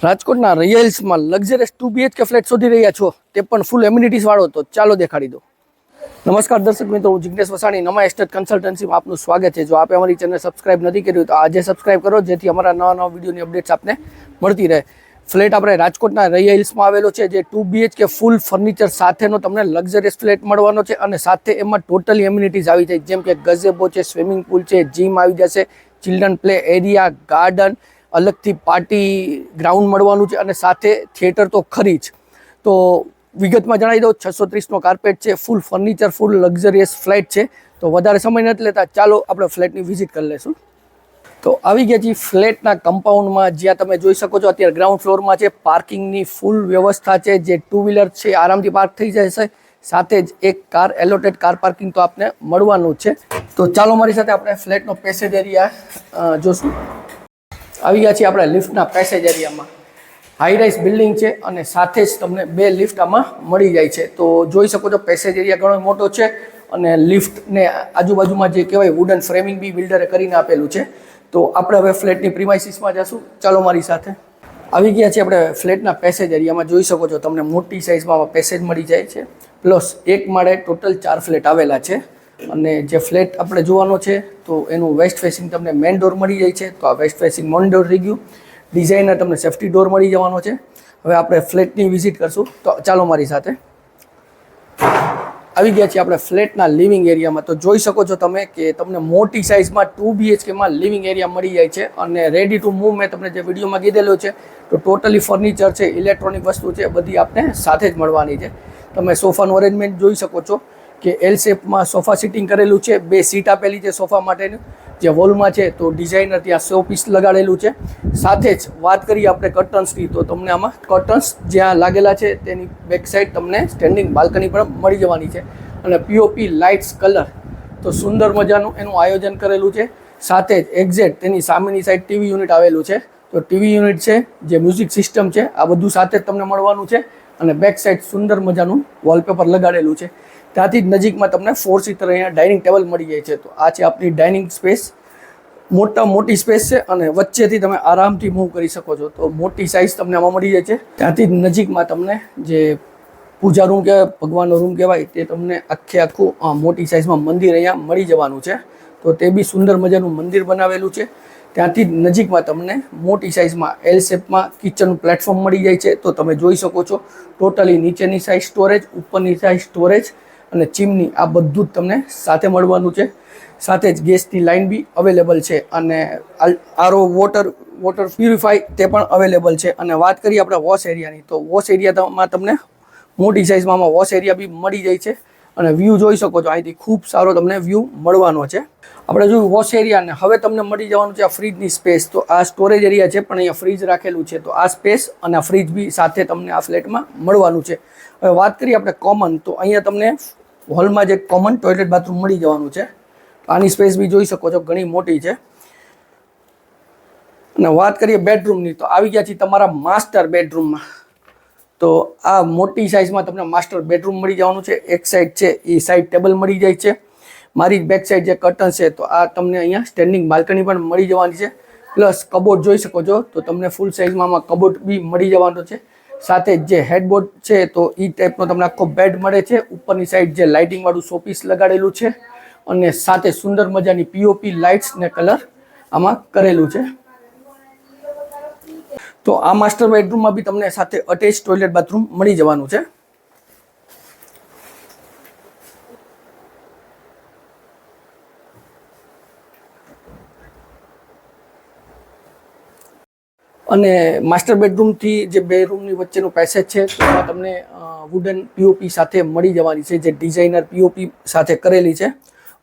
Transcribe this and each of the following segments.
રાજકોટના રયલ્સમાં luxurious 2BHK flat શોધી રહ્યા છો, તે પણ ફૂલ એમ્યુનિટીઝ વાળો, તો ચાલો દેખાડી દો. નમસ્કાર દર્શક મિત્રો, હું જિગ્નેશ વસાણી, નમા એસ્ટેટ કન્સલ્ટન્સીમાં આપનું સ્વાગત છે. જો આપે અમારી ચેનલ સબસ્ક્રાઇબ નથી કર્યું તો આજે સબસ્ક્રાઇબ કરો, જેથી અમારા નવા વિડીયોની અપડેટ્સ આપને મળતી રહે. ફ્લેટ આપણે રાજકોટના રયલ્સમાં આવેલો છે, જે 2BHK ફૂલ ફર્નિચર સાથેનો તમને લક્ઝરિયસ ફ્લેટ મળવાનો છે અને સાથે એમાં ટોટલી એમ્યુનિટીઝ આવી જાય, જેમ કે ગઝેબો છે, સ્વિમિંગ પુલ છે, જીમ આવી જશે, ચિલ્ડ્રન પ્લે એરિયા, ગાર્ડન, અલગથી પાર્ટી ગ્રાઉન્ડ મળવાનું છે અને સાથે થિયેટર તો ખરી જ. તો વિગતમાં જણાવી દઉં, 630નો કાર્પેટ છે, ફૂલ ફર્નિચર, ફૂલ લક્ઝરિયસ ફ્લેટ છે. તો વધારે સમય નથી લેતા, ચાલો આપણે ફ્લેટની વિઝિટ કરી લેશું. તો આવી ગયા છીએ ફ્લેટના કમ્પાઉન્ડમાં, જ્યાં તમે જોઈ શકો છો અત્યારે ગ્રાઉન્ડ ફ્લોરમાં છે. પાર્કિંગની ફૂલ વ્યવસ્થા છે, જે ટુ વ્હીલર છે આરામથી પાર્ક થઈ જશે. સાથે જ એક કાર એલોટેડ કાર પાર્કિંગ તો આપને મળવાનું છે. તો ચાલો મારી સાથે આપણે ફ્લેટનો પેસેજ એરિયા જોશું. આવી ગયા છીએ આપણે લિફ્ટના પેસેજ એરિયામાં. હાઈ રાઇઝ બિલ્ડિંગ છે અને સાથે જ તમને 2 લિફ્ટ આમાં મળી જાય છે. તો જોઈ શકો છો પેસેજ એરિયા ઘણો મોટો છે અને લિફ્ટને આજુબાજુમાં જે કહેવાય વુડન ફ્રેમિંગ બી બિલ્ડરે કરીને આપેલું છે. તો આપણે હવે ફ્લેટની પ્રિમાઇસીસમાં જશું, ચાલો મારી સાથે. આવી ગયા છીએ આપણે ફ્લેટના પેસેજ એરિયામાં. જોઈ શકો છો તમને મોટી સાઇઝમાં પેસેજ મળી જાય છે. પ્લસ એક માળે ટોટલ 4 ફ્લેટ આવેલા છે. અને જે ફ્લેટ આપણે જોવાનો છે તો એનું વેસ્ટ ફેસિંગ તમને મેઇન ડોર મળી જાય છે. તો આ વેસ્ટ ફેસિંગ મેઇન ડોર થઈ ગયું. ડિઝાઇનર તમને સેફ્ટી ડોર મળી જવાનો છે. હવે આપણે ફ્લેટની વિઝિટ કરશું, તો ચાલો મારી સાથે. આવી ગયા છીએ આપણે ફ્લેટના લિવિંગ એરિયામાં. તો જોઈ શકો છો તમે કે તમને મોટી સાઇઝમાં 2BHKમાં લિવિંગ એરિયા મળી જાય છે અને રેડી ટુ મૂવ. મેં તમને જે વિડીયોમાં કીધેલું છે, તો ટોટલી ફર્નિચર છે, ઇલેક્ટ્રોનિક વસ્તુ છે, બધી આપને સાથે જ મળવાની છે. તમે સોફાનું અરેન્જમેન્ટ જોઈ શકો છો કે એલ શેપમાં સોફા સિટિંગ કરેલું છે. 2 સીટ આપેલી છે સોફા માટેની. જે વોલમાં છે તો ડિઝાઇનર ત્યાં 100 પીસ લગાડેલું છે. સાથે જ વાત કરીએ આપણે કર્ટન્સની, તો તમને આમાં કર્ટન્સ જ્યાં લાગેલા છે તેની બેક સાઈડ તમને સ્ટેન્ડિંગ બાલ્કની પણ મળી જવાની છે. અને પીઓપી લાઇટ્સ કલર તો સુંદર મજાનું એનું આયોજન કરેલું છે. સાથે જ એક્ઝેક્ટ તેની સામેની સાઈડ ટીવી યુનિટ આવેલું છે. તો ટીવી યુનિટ છે, જે મ્યુઝિક સિસ્ટમ છે, આ બધું સાથે જ તમને મળવાનું છે. અને બેક સાઈડ સુંદર મજાનું વોલપેપર લગાડેલું છે. ત્યાંથી જ નજીકમાં તમને 4 સીટર અહીંયા ડાઇનિંગ ટેબલ મળી જાય છે. તો આ છે આપણી ડાઇનિંગ સ્પેસ. મોટી સ્પેસ છે અને વચ્ચેથી તમે આરામથી મૂવ કરી શકો છો. તો મોટી સાઇઝ તમને આમાં મળી જાય છે. ત્યાંથી જ નજીકમાં તમને જે પૂજા રૂમ કહેવાય, ભગવાનનો રૂમ કહેવાય, તે તમને આખું મોટી સાઇઝમાં મંદિર અહીંયા મળી જવાનું છે. તો તે બી સુંદર મજાનું મંદિર બનાવેલું છે. ત્યાંથી જ નજીકમાં તમને મોટી સાઇઝમાં એલ શેપમાં કિચનનું પ્લેટફોર્મ મળી જાય છે. તો તમે જોઈ શકો છો ટોટલી નીચેની સાઈડ સ્ટોરેજ, ઉપરની સાઈડ સ્ટોરેજ અને ચીમની, આ બધું જ તમને સાથે મળવાનું છે. સાથે જ ગેસની લાઇન બી અવેલેબલ છે અને આરો વોટર પ્યુરિફાય તે પણ અવેલેબલ છે. અને વાત કરીએ આપણે વોશ એરિયાની, તો વોશ એરિયામાં તમને મોટી સાઇઝમાં વોશ એરિયા બી મળી જાય છે. અને વ્યૂ જોઈ શકો છો, અહીંથી ખૂબ સારો તમને વ્યૂ મળવાનો છે. આપણે જોયું વોશ એરિયાને. હવે તમને મળી જવાનું છે આ ફ્રીજની સ્પેસ. તો આ સ્ટોરેજ એરિયા છે, પણ અહીંયા ફ્રીજ રાખેલું છે. તો આ સ્પેસ અને આ ફ્રીજ બી સાથે તમને આ ફ્લેટમાં મળવાનું છે. હવે વાત કરીએ આપણે કોમન, તો અહીંયા તમને હોલમાં જે કોમન ટોયલેટ બાથરૂમ મળી જવાનું છે. આની સ્પેસ બી જોઈ શકો છો, ઘણી મોટી છે. અને વાત કરીએ બેડરૂમની, તો આવી ગયા છીએ તમારા માસ્ટર બેડરૂમમાં. તો આ મોટી સાઇઝમાં તમને માસ્ટર બેડરૂમ મળી જવાનું છે. એક સાઈડ છે એ સાઈડ ટેબલ મળી જાય છે. મારી બેક સાઈડ જે કર્ટન છે, તો આ તમને અહીંયા સ્ટેન્ડિંગ બાલ્કની પણ મળી જવાની છે. પ્લસ કબોર્ડ જોઈ શકો છો, તો તમને ફૂલ સાઇઝમાં આમાં કબોર્ડ બી મળી જવાનો છે. સાથે જ જે હેડબોર્ડ છે, તો એ ટાઈપનો તમને આખો બેડ મળે છે. ઉપરની સાઈડ જે લાઇટિંગવાળું શોપીસ લગાડેલું છે અને સાથે સુંદર મજાની પીઓપી લાઇટ્સ ને કલર આમાં કરેલું છે. તો આ માસ્ટર બેડરૂમમાં બી તમને સાથે અટેચ ટોયલેટ બાથરૂમ મળી જવાનું છે. અને માસ્ટર બેડરૂમથી જે 2 રૂમની વચ્ચેનું પેસેજ છે, તેમાં તમને વુડન પીઓપી સાથે મળી જવાની છે, જે ડિઝાઇનર પીઓપી સાથે કરેલી છે.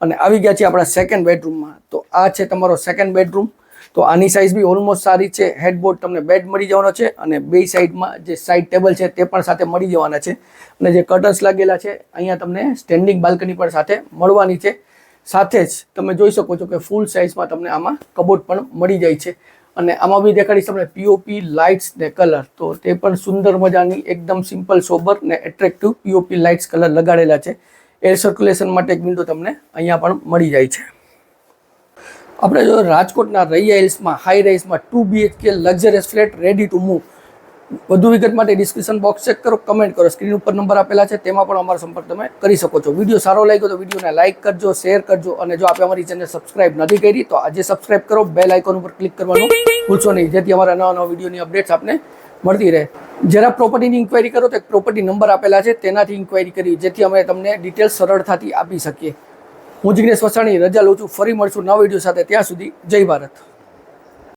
અને આવી ગયા છે આપણા સેકન્ડ બેડરૂમમાં. તો આ છે તમારો સેકન્ડ બેડરૂમ. તો આની સાઇઝ બી ઓલમોસ્ટ સારી છે. હેડબોર્ડ તમને બેડ મળી જવાનો છે અને 2 સાઈડમાં જે સાઈડ ટેબલ છે તે પણ સાથે મળી જવાના છે. અને જે કર્ટન્સ લાગેલા છે, અહીંયા તમને સ્ટેન્ડિંગ બાલ્કની પણ સાથે મળવાની છે. સાથે જ તમે જોઈ શકો છો કે ફૂલ સાઇઝમાં તમને આમાં કબોર્ડ પણ મળી જાય છે. અને આમાં બી દેખાડીશ તમને પીઓપી લાઇટ્સ ને કલર. તો તે પણ સુંદર મજાની એકદમ સિમ્પલ સોબર ને એટ્રેક્ટિવ પીઓપી લાઇટ્સ કલર લગાડેલા છે. એર સર્ક્યુલેશન માટે એક વિન્ડો તમને અહીંયા પણ મળી જાય છે. આપણે જો રાજકોટના રૈયા હિલ્સમાં હાઈ રાઇઝમાં 2BHK luxurious flat ready to move વધુ વિગત માટે ડિસ્ક્રિપ્શન બોક્સ ચેક કરો, કમેન્ટ કરો, સ્ક્રીન ઉપર નંબર આપેલા છે તેમાં પણ અમારો સંપર્ક તમે કરી શકો છો. વિડીયો સારો લાગ્યો તો વિડીયોને લાઇક કરજો, શેર કરજો અને જો આપણે અમારી ચેનલ સબસ્ક્રાઇબ નથી કરી તો આજે સબસ્ક્રાઇબ કરો, બેલ આઇકોન ઉપર ક્લિક કરવાનું ભૂલશો નહીં, જેથી અમારા નવા વિડીયોની અપડેટ્સ આપને મળતી રહે. જરા પ્રોપર્ટીની ઇન્ક્વાયરી કરો તો એક પ્રોપર્ટી નંબર આપેલા છે તેનાથી ઇન્ક્વાયરી કરી, જેથી અમે તમને ડિટેલ્સ સરળતાથી આપી શકીએ. હું જિગ્નેશ વસાણી રજા લઉં છું. ફરી મળશું નવા વિડીયો સાથે. ત્યાં સુધી જય ભારત.